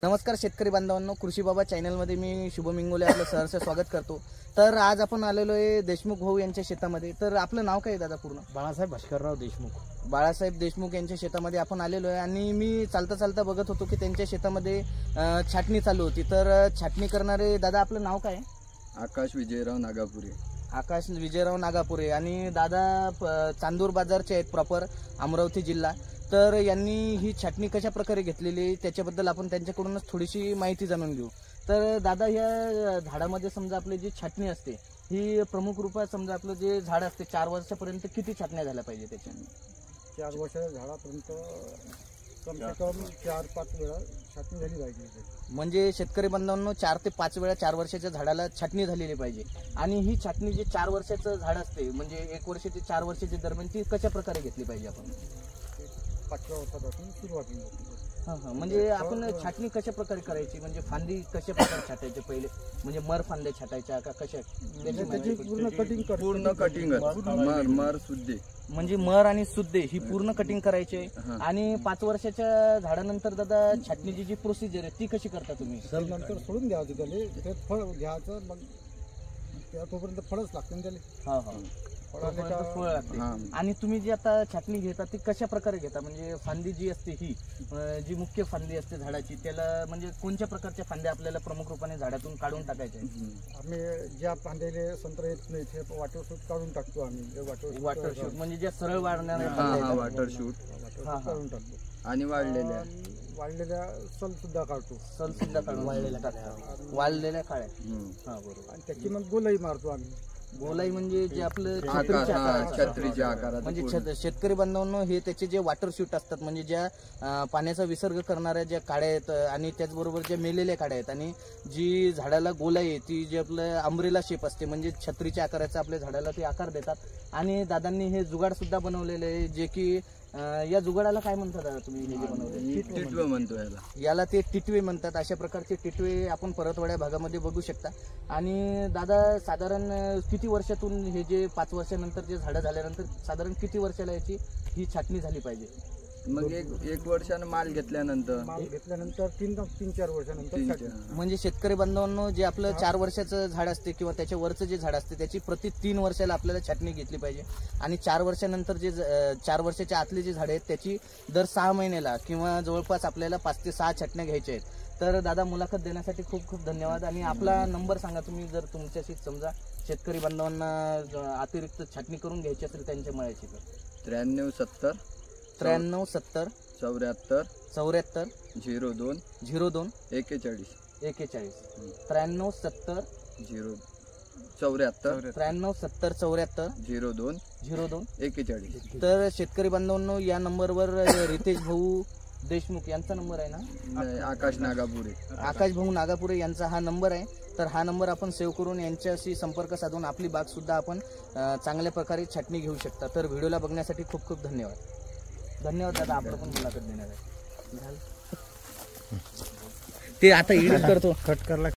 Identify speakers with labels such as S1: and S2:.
S1: नमस्कार शेतकरी बांधवांनो, कृषी बाबा चॅनलमध्ये मी शुभम इंगोले आपलं सहर्ष स्वागत करतो। तर आज आपण आलेलो आहे देशमुख भाऊ यांच्या शेतामध्ये। तर आपलं नाव काय आहे दादा पूर्ण?
S2: बाळासाहेब भास्करराव देशमुख।
S1: बाळासाहेब देशमुख यांच्या शेतामध्ये आपण आलेलो आहे आणि मी चालता चालता बघत होतो की त्यांच्या शेतामध्ये छाटणी चालू होती। तर छाटणी करणारे दादा आपलं नाव काय आहे?
S3: आकाश विजयराव नागापुरे।
S1: आकाश विजयराव नागापुरे आणि दादा चांदूर बाजारचे आहेत, प्रॉपर अमरावती जिल्हा। तर यांनी ही छाटणी कशा प्रकारे घेतलेली त्याच्याबद्दल आपण त्यांच्याकडूनच थोडीशी माहिती जाणून घेऊ। तर दादा या झाडामध्ये समजा आपली जी छाटणी असते ही प्रमुख रूपात समजा आपलं जे झाड असते 4 वर्षापर्यंत किती छाटण्या झाल्या पाहिजे त्याच्या?
S2: 4 वर्षाच्या झाडापर्यंत कम से कम 4-5 वेळा छाटणी झाली पाहिजे।
S1: म्हणजे शेतकरी बांधवांनो 4 ते 5 वेळा 4 वर्षाच्या झाडाला छाटणी झालेली पाहिजे। आणि ही छाटणी जे 4 वर्षाचं झाड असते म्हणजे 1 वर्ष ते 4 वर्षाच्या दरम्यान ती कशा प्रकारे घेतली पाहिजे आपण?
S2: 5व्या वर्षापासून सुरुवात होईल।
S1: म्हणजे आपण छाटणी कशा प्रकारे करायची, म्हणजे फांदी कशा प्रकारे छाटायची पहिले, म्हणजे मर फांद्या छाटायच्या का कशा?
S2: त्याची पूर्ण
S3: कटिंग मर सुद्दे
S1: म्हणजे मर आणि सुद्दे ही पूर्ण कटिंग करायची। आणि 5 वर्षाच्या झाडानंतर दादा छाटणीची जी प्रोसिजर आहे ती कशी करता तुम्ही?
S2: नंतर सोडून द्यावं त्याला, ते फळ घ्यायचं, मग तोपर्यंत फळच लागतं त्याला।
S1: फळ लागते। आणि तुम्ही जी आता छाटणी घेता ती कशा प्रकारे घेता? म्हणजे फांदी जी असते ही जी मुख्य फांदी असते झाडाची त्याला म्हणजे कोणत्या प्रकारच्या फांद्या आपल्याला प्रमुख रूपाने झाडातून काढून टाकायच्या?
S2: आम्ही ज्या फांद्याले संत्र येत नाही ते वॉटर शूट काढून टाकतो आम्ही।
S1: वॉटर शूट म्हणजे ज्या सरळ वाढणाऱ्या
S3: वॉटर शूट
S2: काढून टाकतो।
S3: आणि वाढलेल्या
S2: सल सुद्धा काढतो।
S1: सल सुद्धा काढून वाळलेल्या काळ्या। हा बरोबर।
S2: आणि त्याची मग गोलाई मारतो आम्ही।
S1: गोलाई म्हणजे जे आपलं
S3: छत्रीच्या आकारात
S1: म्हणजे शेतकरी बांधवांनो हे त्याचे जे वॉटर शूट असतात म्हणजे ज्या पाण्याचा विसर्ग करणाऱ्या ज्या काड्या आहेत आणि त्याचबरोबर ज्या मेलेल्या काड्या आहेत आणि जी झाडाला गोलाई आहे ती जे आपलं अम्ब्रेला शेप असते म्हणजे छत्रीच्या आकाराचा आपल्या झाडाला ते आकार देतात। आणि दादांनी हे जुगाड सुद्धा बनवलेले आहे जे की या जुगाडाला काय म्हणतात दादा तुम्ही हे जे बनवले?
S3: टिटवे म्हणतो
S1: याला ते टिटवे म्हणतात। अशा प्रकारचे टिटवे आपण परतवाड्या भागामध्ये बघू शकता। आणि दादा साधारण किती वर्षातून हे जे 5 वर्षानंतर जे झाडं झाल्यानंतर साधारण किती वर्षाला याची ही छाटणी झाली पाहिजे?
S3: मग एक वर्षानं माल घेतल्यानंतर
S2: 3-4 वर्षानंतर।
S1: म्हणजे शेतकरी बांधवांनो जे आपलं 4 वर्षाचं झाड असते किंवा त्याच्या वरचं जे झाड असते त्याची प्रति 3 वर्षाला आपल्याला छाटणी घेतली पाहिजे। आणि 4 वर्षानंतर जे 4 वर्षाच्या आतले जे झाड आहेत त्याची दर 6 महिन्याला किंवा जवळपास आपल्याला 5 ते 6 छाटण्या घ्यायच्या आहेत। तर दादा मुलाखत देण्यासाठी खूप खूप धन्यवाद। आणि आपला नंबर सांगा तुम्ही, जर तुमच्याशी समजा शेतकरी बांधवांना अतिरिक्त छाटणी करून घ्यायची असेल त्यांच्या मळ्याची तर
S3: 9370
S1: 73
S3: 74
S1: 74
S3: 02
S1: 02
S3: 41
S1: 41 93 70
S3: 74
S1: 93 70 74
S3: 02
S1: 02
S3: 41।
S1: तर शेतकरी बांधवांनो या नंबरवर रितेश भाऊ देशमुख यांचा नंबर आहे ना?
S3: आकाश नागापुरे,
S1: आकाश भाऊ नागापुरे यांचा हा नंबर आहे। तर हा नंबर आपण सेव्ह करून यांच्याशी संपर्क साधून आपली बाग सुद्धा आपण चांगल्या प्रकारे छाटणी घेऊ शकता। तर व्हिडिओला बघण्यासाठी खूप खूप धन्यवाद। धन्यवाद दादा, आपलं पण मुलाखत देणार आहे। ते आता एडिट करतो, कट करला।